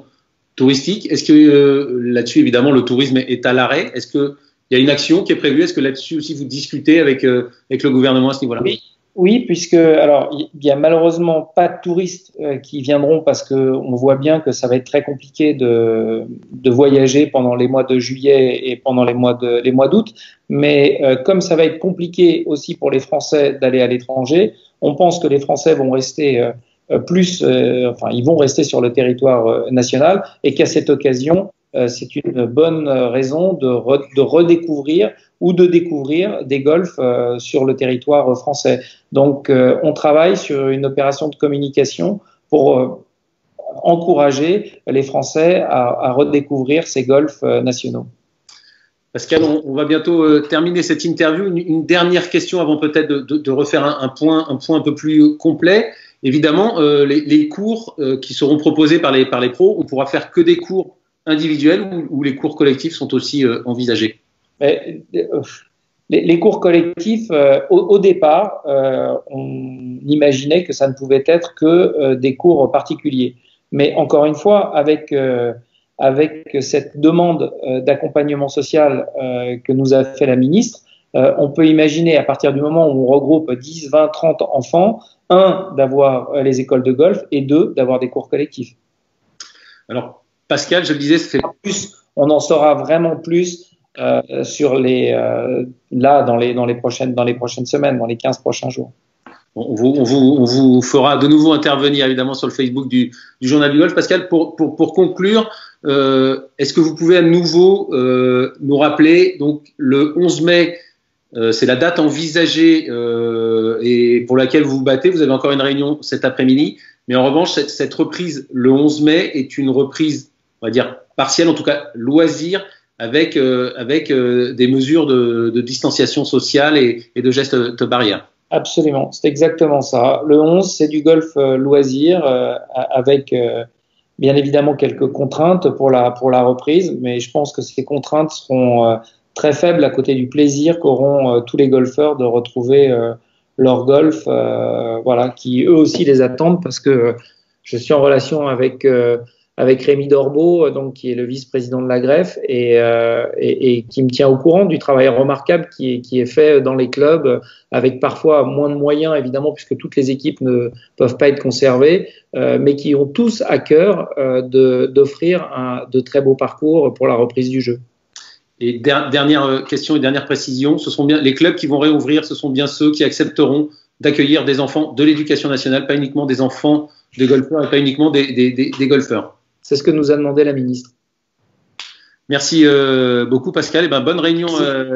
touristique. Est-ce que là-dessus, évidemment, le tourisme est à l'arrêt? Est-ce qu'il y a une action qui est prévue? Est-ce que là-dessus aussi vous discutez avec le gouvernement à ce niveau-là? Oui, puisque alors il y a malheureusement pas de touristes qui viendront parce que on voit bien que ça va être très compliqué de voyager pendant les mois de juillet et pendant les mois d'août. Mais comme ça va être compliqué aussi pour les Français d'aller à l'étranger, on pense que les Français vont rester ils vont rester sur le territoire national et qu'à cette occasion, c'est une bonne raison de redécouvrir ou de découvrir des golfs sur le territoire français. Donc, on travaille sur une opération de communication pour encourager les Français à redécouvrir ces golfs nationaux. Pascal, on va bientôt terminer cette interview. Une dernière question avant peut-être de refaire un point un peu plus complet. Évidemment, les cours qui seront proposés par les pros, on pourra faire que des cours individuels ou les cours collectifs sont aussi envisagés? Les cours collectifs, au départ, on imaginait que ça ne pouvait être que des cours particuliers. Mais encore une fois, avec cette demande d'accompagnement social que nous a fait la ministre, on peut imaginer à partir du moment où on regroupe 10, 20, 30 enfants, 1, d'avoir les écoles de golf et 2, d'avoir des cours collectifs. Alors, Pascal, je le disais, on en saura vraiment plus sur dans les prochaines semaines, dans les 15 prochains jours. On vous fera de nouveau intervenir évidemment sur le Facebook du Journal du Golf. Pascal, pour conclure, est-ce que vous pouvez à nouveau nous rappeler donc le 11 mai, c'est la date envisagée et pour laquelle vous vous battez. Vous avez encore une réunion cet après-midi, mais en revanche, cette reprise le 11 mai est une reprise, on va dire partielle, en tout cas loisir, avec des mesures de distanciation sociale et de gestes barrières. Absolument, c'est exactement ça. Le 11, c'est du golf loisir avec bien évidemment quelques contraintes pour la reprise, mais je pense que ces contraintes seront très faibles à côté du plaisir qu'auront tous les golfeurs de retrouver leur golf, qui eux aussi les attendent parce que je suis en relation avec Rémi Dorbeau, donc qui est le vice-président de la greffe et qui me tient au courant du travail remarquable qui est fait dans les clubs avec parfois moins de moyens évidemment puisque toutes les équipes ne peuvent pas être conservées, mais qui ont tous à cœur d'offrir de très beaux parcours pour la reprise du jeu. Et dernière question et dernière précision, ce sont bien les clubs qui vont réouvrir, ce sont bien ceux qui accepteront d'accueillir des enfants de l'éducation nationale, pas uniquement des enfants de golfeurs et pas uniquement des golfeurs. C'est ce que nous a demandé la ministre. Merci beaucoup Pascal. Bonne réunion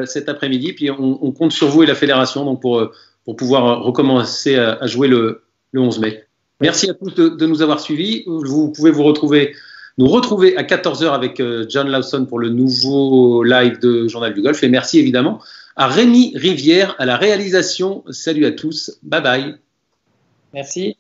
cet après-midi. Puis on compte sur vous et la fédération donc pour pouvoir recommencer à jouer le 11 mai. Merci à tous de nous avoir suivis. Vous pouvez vous retrouver nous retrouver à 14 h avec John Lawson pour le nouveau live de Journal du Golf. Et merci évidemment à Rémi Rivière à la réalisation. Salut à tous. Bye bye. Merci.